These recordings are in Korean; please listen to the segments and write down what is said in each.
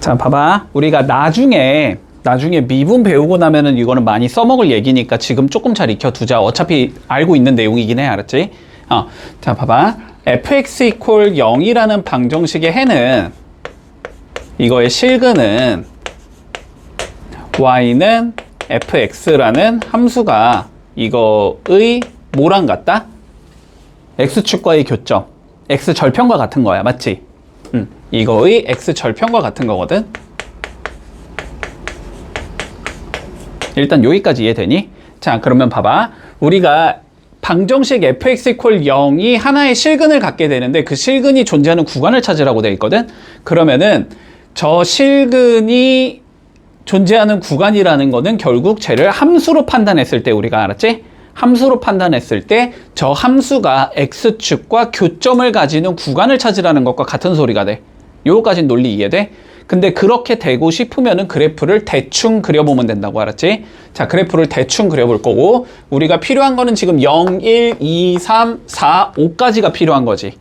자, 봐봐. 우리가 나중에 미분 배우고 나면은 이거는 많이 써먹을 얘기니까 지금 조금 잘 익혀두자. 어차피 알고 있는 내용이긴 해. 알았지? 자, 봐봐. fx equal 0이라는 방정식의 해는 이거의 실근은 y는 fx라는 함수가 이거의 뭐랑 같다? x축과의 교점. x절편과 같은 거야. 맞지? 이거의 x절편과 같은 거거든. 일단 여기까지 이해되니? 자, 그러면 봐봐. 우리가 방정식 fx equal 0이 하나의 실근을 갖게 되는데 그 실근이 존재하는 구간을 찾으라고 되어 있거든. 그러면은 저 실근이 존재하는 구간이라는 거는 결국 쟤를 함수로 판단했을 때 우리가 알았지? 함수로 판단했을 때 저 함수가 x축과 교점을 가지는 구간을 찾으라는 것과 같은 소리가 돼. 요거까진 논리 이해돼? 근데 그렇게 되고 싶으면은 그래프를 대충 그려보면 된다고. 알았지? 자, 그래프를 대충 그려볼 거고 우리가 필요한 거는 지금 0, 1, 2, 3, 4, 5까지가 필요한 거지.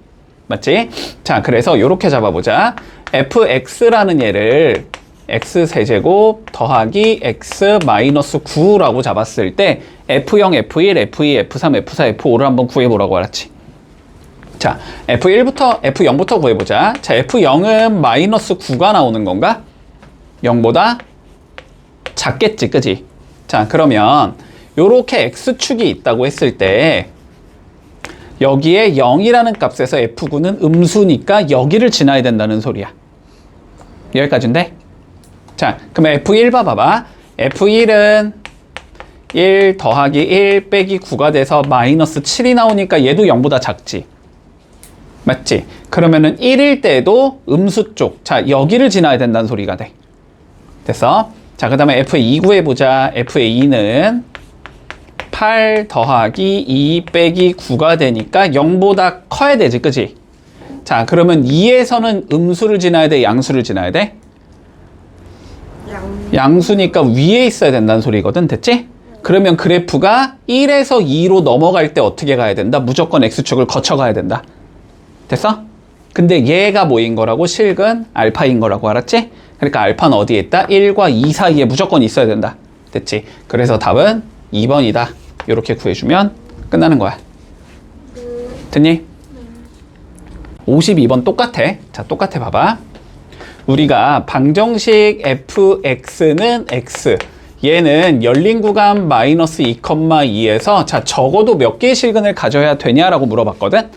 맞지? 자, 그래서 요렇게 잡아보자. fx라는 얘를 x세제곱 더하기 x 마이너스 9라고 잡았을 때 f0, f1, f2, f3, f4, f5를 한번 구해보라고. 알았지? 자, f1부터 f0부터 구해보자. 자, f0은 마이너스 9가 나오는 건가? 0보다 작겠지, 그지? 자, 그러면 요렇게 x축이 있다고 했을 때 여기에 0이라는 값에서 f9는 음수니까 여기를 지나야 된다는 소리야. 여기까지인데? 자, 그러면 f1 봐봐. f1은 1 더하기 1 빼기 9가 돼서 마이너스 7이 나오니까 얘도 0보다 작지. 맞지? 그러면은 1일 때도 음수 쪽. 자, 여기를 지나야 된다는 소리가 돼. 됐어? 자, 그 다음에 f2 구해보자. f2는 8 더하기 2 빼기 9가 되니까 0보다 커야 되지, 그지? 자, 그러면 2에서는 음수를 지나야 돼? 양수를 지나야 돼? 양수니까 위에 있어야 된다는 소리거든. 됐지? 그러면 그래프가 1에서 2로 넘어갈 때 어떻게 가야 된다? 무조건 x축을 거쳐가야 된다. 됐어? 근데 얘가 뭐인 거라고? 실근 알파인 거라고. 알았지? 그러니까 알파는 어디에 있다? 1과 2 사이에 무조건 있어야 된다. 됐지? 그래서 답은 2번이다. 이렇게 구해주면 끝나는 거야. 됐니? 52번 똑같아. 자, 똑같아. 봐봐. 우리가 방정식 fx는 x, 얘는 열린 구간 마이너스 2,2에서 자, 적어도 몇 개의 실근을 가져야 되냐라고 물어봤거든.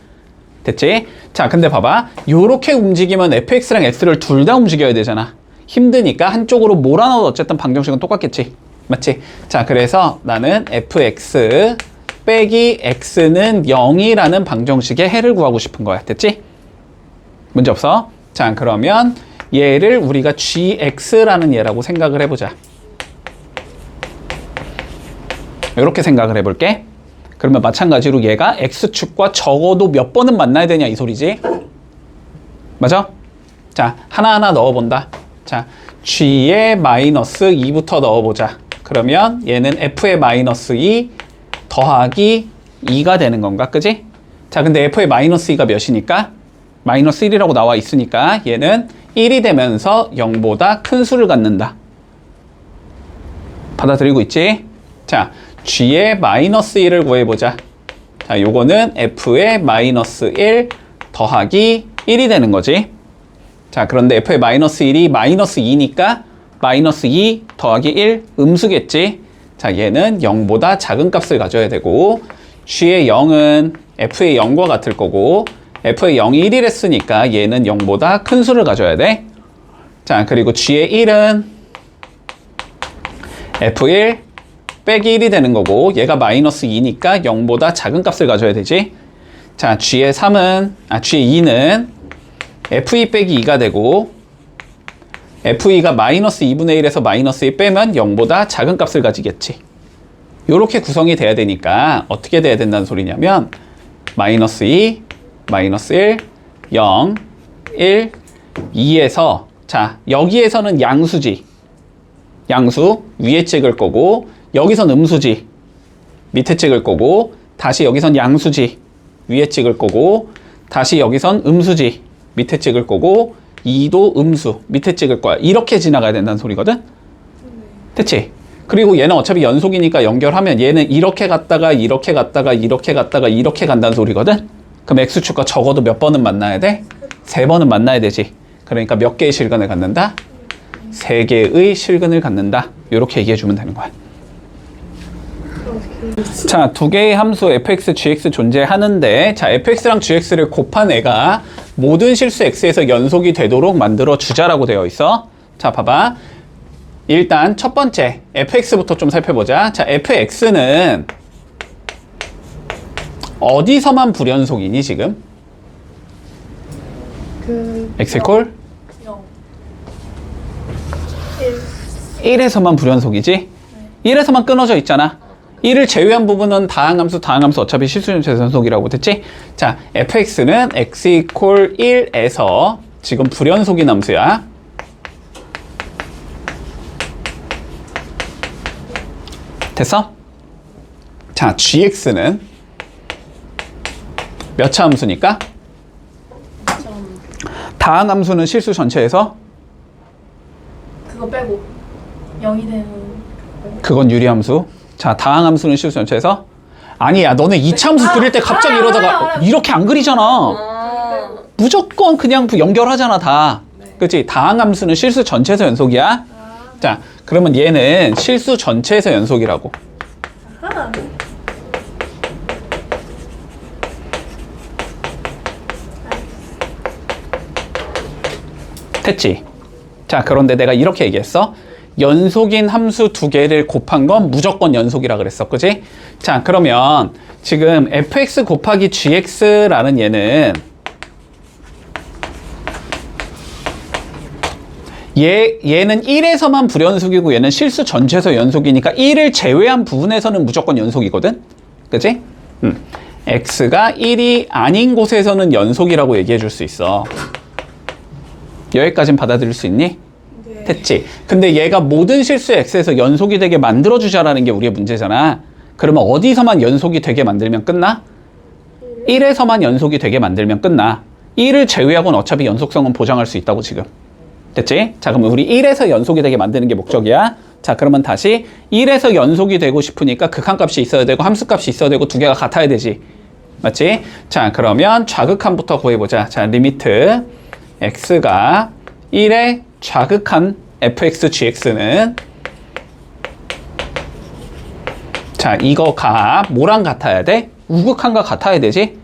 됐지? 자, 근데 봐봐. 요렇게 움직이면 fx랑 x를 둘 다 움직여야 되잖아. 힘드니까 한쪽으로 몰아넣어도 어쨌든 방정식은 똑같겠지. 맞지? 자, 그래서 나는 fx 빼기 x는 0이라는 방정식의 해를 구하고 싶은 거야. 됐지? 문제 없어? 자, 그러면 얘를 우리가 gx라는 얘라고 생각을 해보자. 이렇게 생각을 해볼게. 그러면 마찬가지로 얘가 x축과 적어도 몇 번은 만나야 되냐 이 소리지. 맞아? 자, 하나하나 넣어본다. 자, g의 마이너스 2부터 넣어보자. 그러면 얘는 f의 마이너스 2 더하기 2가 되는 건가? 그지? 자, 근데 f의 마이너스 2가 몇이니까? 마이너스 1이라고 나와 있으니까 얘는 1이 되면서 0보다 큰 수를 갖는다. 받아들이고 있지? 자, g의 마이너스 1을 구해보자. 자, 요거는 f의 마이너스 1 더하기 1이 되는 거지. 자, 그런데 f의 마이너스 1이 마이너스 2니까 마이너스 2 더하기 1 음수겠지. 자, 얘는 0보다 작은 값을 가져야 되고 g의 0은 f의 0과 같을 거고 f의 0이 1이랬으니까 얘는 0보다 큰 수를 가져야 돼. 자, 그리고 g의 1은 f1 빼기 1이 되는 거고 얘가 마이너스 2니까 0보다 작은 값을 가져야 되지. 자, g의 2는 f2 빼기 2가 되고 f2가 마이너스 2분의 1에서 마이너스 1 빼면 0보다 작은 값을 가지겠지. 요렇게 구성이 돼야 되니까 어떻게 돼야 된다는 소리냐면 마이너스 2, 마이너스 1, 0, 1, 2에서 자, 여기에서는 양수지. 양수 위에 찍을 거고 여기선 음수지. 밑에 찍을 거고 다시 여기선 양수지. 위에 찍을 거고 다시 여기선 음수지. 밑에 찍을 거고 2도 음수 밑에 찍을 거야. 이렇게 지나가야 된다는 소리거든. 됐지? 그리고 얘는 어차피 연속이니까 연결하면 얘는 이렇게 갔다가 이렇게 갔다가 이렇게 갔다가 이렇게 간다는 소리거든. 그럼 X축과 적어도 몇 번은 만나야 돼? 3번은 만나야 되지. 그러니까 몇 개의 실근을 갖는다? 3개의 실근을 갖는다. 이렇게 얘기해 주면 되는 거야. 자, 2개의 함수 fx, gx 존재하는데, 자, fx랑 gx를 곱한 애가 모든 실수 x에서 연속이 되도록 만들어 주자라고 되어 있어. 자, 봐봐. 일단 첫 번째 fx부터 좀 살펴보자. 자, fx는 어디서만 불연속이니 지금? x 이퀄 1에서만 불연속이지? 1에서만 끊어져 있잖아. 1을 제외한 부분은 다항함수 어차피 실수전체 연속이라고 됐지? 자, fx는 x 이퀄 1에서 지금 불연속인 함수야. 됐어? 자, gx는 몇 차 함수니까? 다항함수는 실수 전체에서? 그거 빼고 0이 되는 그건 유리함수. 자, 다항함수는 실수 전체에서? 아니야, 너네 2차 함수 그릴 때 갑자기 이러다가 이렇게 안 그리잖아. 무조건 그냥 연결하잖아, 다. 그치? 다항함수는 실수 전체에서 연속이야. 자, 그러면 얘는 실수 전체에서 연속이라고. 됐지? 자, 그런데 내가 이렇게 얘기했어. 연속인 함수 2개를 곱한 건 무조건 연속이라 그랬어. 그지? 자, 그러면 지금 fx 곱하기 gx라는 얘는 얘는 1에서만 불연속이고 얘는 실수 전체에서 연속이니까 1을 제외한 부분에서는 무조건 연속이거든? 그치? x가 1이 아닌 곳에서는 연속이라고 얘기해 줄 수 있어. 여기까진 받아들일 수 있니? 네. 됐지? 근데 얘가 모든 실수 x에서 연속이 되게 만들어주자라는 게 우리의 문제잖아. 그러면 어디서만 연속이 되게 만들면 끝나? 1에서만 연속이 되게 만들면 끝나. 1을 제외하고는 어차피 연속성은 보장할 수 있다고 지금. 됐지? 자, 그럼 우리 1에서 연속이 되게 만드는 게 목적이야. 자, 그러면 다시 1에서 연속이 되고 싶으니까 극한값이 있어야 되고 함수값이 있어야 되고 2개가 같아야 되지. 맞지? 자, 그러면 좌극한부터 구해보자. 자, 리미트 x가 1의 좌극한 fx, gx는 자, 이거가 뭐랑 같아야 돼? 우극한과 같아야 되지?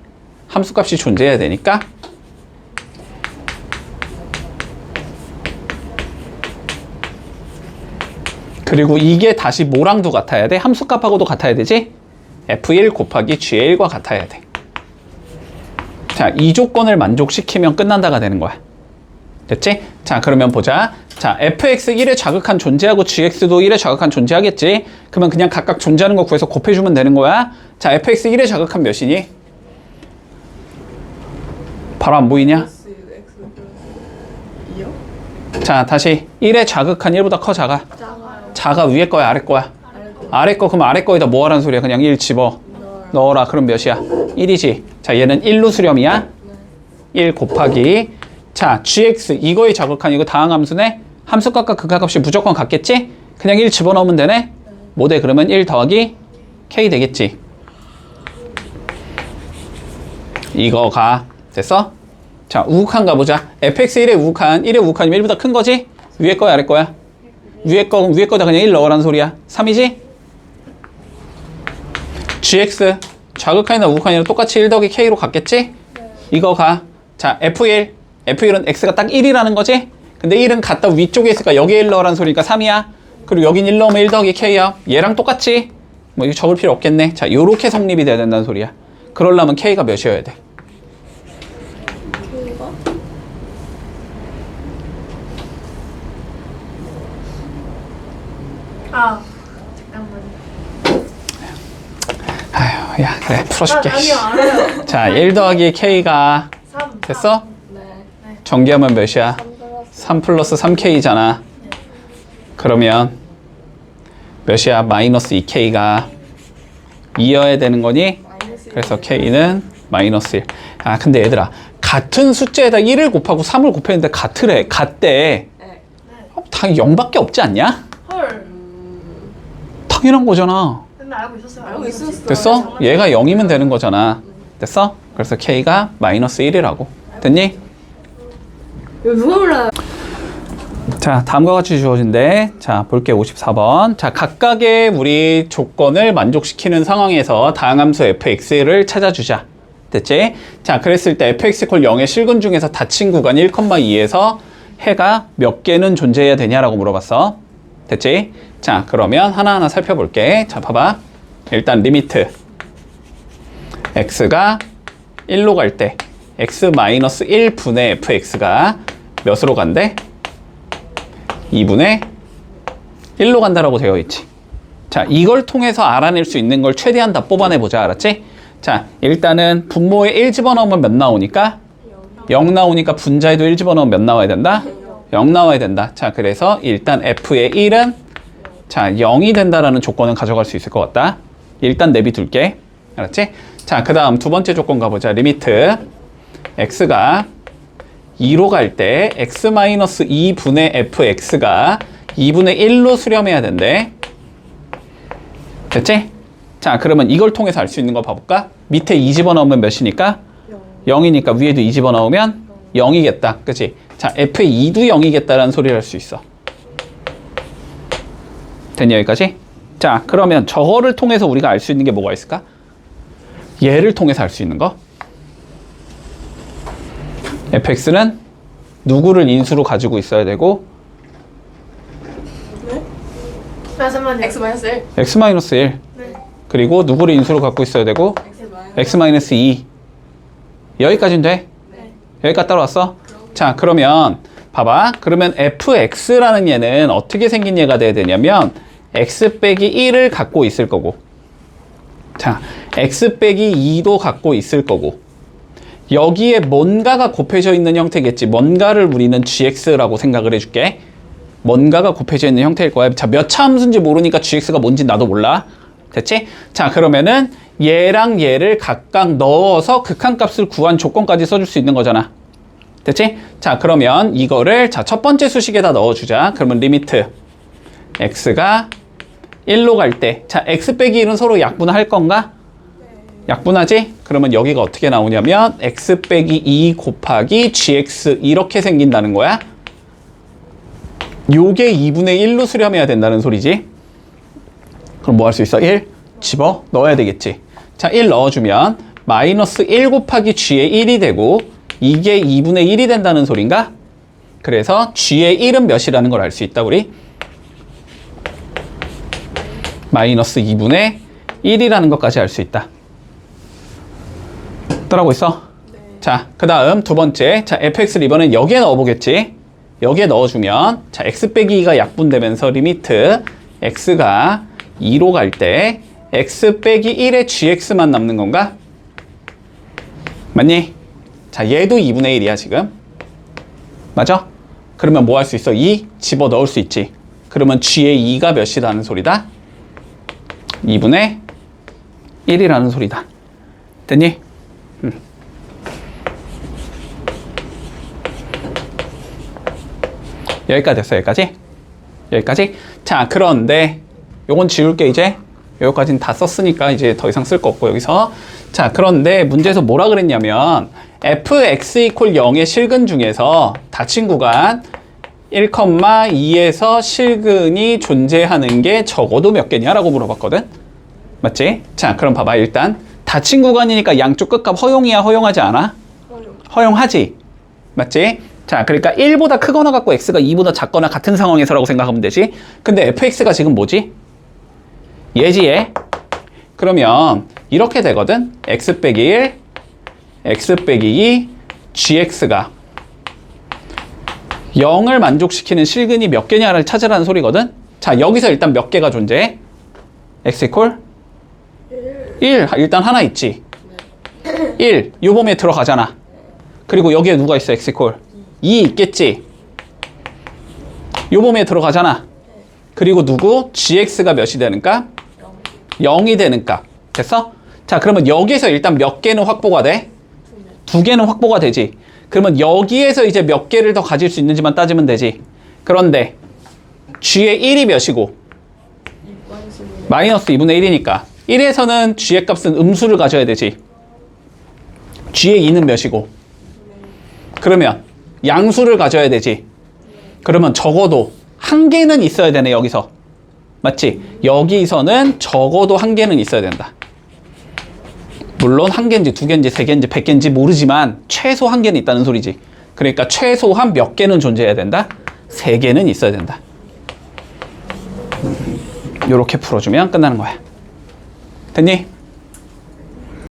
함수값이 존재해야 되니까. 그리고 이게 다시 뭐랑도 같아야 돼? 함수값하고도 같아야 되지? f1 곱하기 g1과 같아야 돼. 자, 이 조건을 만족시키면 끝난다가 되는 거야. 됐지? 자, 그러면 보자. 자, fx 1의 좌극한 존재하고 gx도 1의 좌극한 존재하겠지? 그러면 그냥 각각 존재하는 거 구해서 곱해주면 되는 거야. 자, fx 1의 좌극한 몇이니? 바로 안 보이냐? 자, 다시 1의 좌극한 1보다 커, 작아? 작아. 위에 거야, 아래 거야? 아래 거. 그럼 아래 거에다 뭐 하라는 소리야? 그냥 1 집어 넣어라. 그럼 몇이야? 1이지. 자, 얘는 1로 수렴이야? 1 곱하기. 자, gx 이거의 좌극한 이거 다항함수네? 함수값과 극한값이 무조건 같겠지? 그냥 1 집어넣으면 되네? 뭐 돼? 그러면 1 더하기 k 되겠지. 이거가 됐어? 자, 우극한 가보자. fx1의 우극한 1의 우극한이면 1보다 큰 거지? 위에 거야, 아래 거야? 위에 거다 그냥 1 넣으라는 소리야. 3이지? gx 좌극한이나 우극한이랑 똑같이 1 더하기 k로 갔겠지? 이거 가. 자, f1은 x가 딱 1이라는 거지? 근데 1은 갖다 위쪽에 있으니까 여기에 1 넣으라는 소리니까 3이야. 그리고 여긴 1 넣으면 1 더하기 k야. 얘랑 똑같지? 뭐 이거 적을 필요 없겠네. 자, 요렇게 성립이 돼야 된다는 소리야. 그러려면 k가 몇이어야 돼? 잠깐만. 아휴, 야, 그래, 풀어줄게. 아니요, 알아요. 자, 1 더하기 k가 3. 됐어? 네. 전개하면 몇이야? 3 플러스 3k잖아. 그러면 몇이야? 마이너스 2k가 2여야 되는 거니? 그래서 k는 마이너스 1. 아, 근데 얘들아, 같은 숫자에다 1을 곱하고 3을 곱했는데 같대. 네. 당연히 0밖에 없지 않냐? 헐. 당연한 거잖아. 근데 알고 있었어요. 알고 있었어. 됐어? 얘가 0이면 되는 거잖아. 됐어? 그래서 K가 마이너스 1이라고. 됐니? 이거 누가 몰라요? 자, 다음과 같이 주어진대. 자, 볼게 54번. 자, 각각의 우리 조건을 만족시키는 상황에서 다항함수 fx를 찾아주자. 됐지? 자, 그랬을 때 fx 콜 0의 실근 중에서 닫힌 구간 1,2에서 해가 몇 개는 존재해야 되냐라고 물어봤어. 됐지? 자, 그러면 하나하나 살펴볼게. 자, 봐봐. 일단 리미트 x가 1로 갈 때 x-1분의 fx가 몇으로 간대? 2분의 1로 간다라고 되어 있지. 자, 이걸 통해서 알아낼 수 있는 걸 최대한 다 뽑아내보자. 알았지? 자, 일단은 분모에 1 집어넣으면 몇 나오니까? 0 나오니까 분자에도 1 집어넣으면 몇 나와야 된다? 0 나와야 된다. 자, 그래서 일단 f의 1은 자, 0이 된다라는 조건은 가져갈 수 있을 것 같다. 일단 내비둘게. 알았지? 자, 그 다음 두 번째 조건 가보자. 리미트 x가 2로 갈 때 x-2분의 fx가 2분의 1로 수렴해야 된대. 됐지? 자, 그러면 이걸 통해서 알 수 있는 거 봐볼까? 밑에 2 집어넣으면 몇이니까? 0이니까 위에도 2 집어넣으면 0이겠다. 그치? 자, f의 2도 0이겠다라는 소리를 할 수 있어. 됐니, 여기까지? 자, 그러면 저거를 통해서 우리가 알 수 있는 게 뭐가 있을까? 얘를 통해서 알 수 있는 거. fx는 누구를 인수로 가지고 있어야 되고 잠깐만요. x-1. x-1 네. 그리고 누구를 인수로 갖고 있어야 되고 x-2 여기까지는 돼? 네. 여기까지 따라왔어? 자, 그러면 봐봐. 그러면 fx라는 얘는 어떻게 생긴 얘가 돼야 되냐면 x 빼기 1을 갖고 있을 거고 자, x 빼기 2도 갖고 있을 거고 여기에 뭔가가 곱해져 있는 형태겠지. 뭔가를 우리는 gx라고 생각을 해줄게. 뭔가가 곱해져 있는 형태일 거야. 자, 몇 차 함수인지 모르니까 gx가 뭔지 나도 몰라. 됐지? 자, 그러면은 얘랑 얘를 각각 넣어서 극한값을 구한 조건까지 써줄 수 있는 거잖아. 됐지? 자, 그러면 이거를 자, 첫 번째 수식에다 넣어주자. 그러면 리미트 x가 1로 갈 때 자, x 빼기 1은 서로 약분할 건가? 약분하지? 그러면 여기가 어떻게 나오냐면 x 빼기 2 곱하기 gx 이렇게 생긴다는 거야. 요게 2분의 1로 수렴해야 된다는 소리지. 그럼 뭐 할 수 있어? 1 집어 넣어야 되겠지. 자, 1 넣어주면 마이너스 1 곱하기 g의 1이 되고 이게 2분의 1이 된다는 소린가? 그래서 g의 1은 몇이라는 걸 알 수 있다 우리. 마이너스 2분의 1이라는 것까지 알 수 있다. 따라오고 있어? 네. 자, 그 다음 두 번째. 자, fx를 이번엔 여기에 넣어보겠지. 여기에 넣어주면 자, x 빼기 2가 약분되면서 리미트 x가 2로 갈 때 x 빼기 1의 gx만 남는 건가? 맞니? 자, 얘도 2분의 1이야 지금. 맞아? 그러면 뭐 할 수 있어? 2 집어넣을 수 있지. 그러면 g의 2가 몇이라는 소리다? 2분의 1이라는 소리다. 됐니? 여기까지 됐어. 여기까지. 자, 그런데 요건 지울게. 이제 여기까지는 다 썼으니까 이제 더 이상 쓸 거 없고 여기서. 자, 그런데 문제에서 뭐라 그랬냐면 fx 이퀄 0의 실근 중에서 닫힌 구간 1,2에서 실근이 존재하는 게 적어도 몇 개냐라고 물어봤거든. 맞지? 자, 그럼 봐봐. 일단 닫힌 구간이니까 양쪽 끝값 허용이야, 허용하지 않아? 허용하지. 맞지? 자, 그러니까 1보다 크거나 같고 x가 2보다 작거나 같은 상황에서라고 생각하면 되지. 근데 fx가 지금 뭐지? 얘지, 얘. 그러면 이렇게 되거든. x 빼기 1, x 빼기 2, gx가 0을 만족시키는 실근이 몇 개냐를 찾으라는 소리거든. 자, 여기서 일단 몇 개가 존재해? x 이퀄 1. 일단 하나 있지. 1. 요 범위에 들어가잖아. 그리고 여기에 누가 있어? x 이퀄 2 있겠지. 요 범위에 들어가잖아. 그리고 누구? gx가 몇이 되는가? 0이 되는가? 됐어? 자, 그러면 여기서 일단 몇 개는 확보가 돼? 두 개는 확보가 되지. 그러면 여기에서 이제 몇 개를 더 가질 수 있는지만 따지면 되지. 그런데 g의 1이 몇이고 마이너스 2분의 1이니까 1에서는 g의 값은 음수를 가져야 되지. g의 2는 몇이고 그러면 양수를 가져야 되지. 그러면 적어도 한 개는 있어야 되네 여기서. 맞지? 여기서는 적어도 한 개는 있어야 된다. 물론 한 개인지 두 개인지 세 개인지 100개인지 모르지만 최소 한 개는 있다는 소리지. 그러니까 최소한 몇 개는 존재해야 된다? 3개는 있어야 된다. 이렇게 풀어주면 끝나는 거야. 됐니?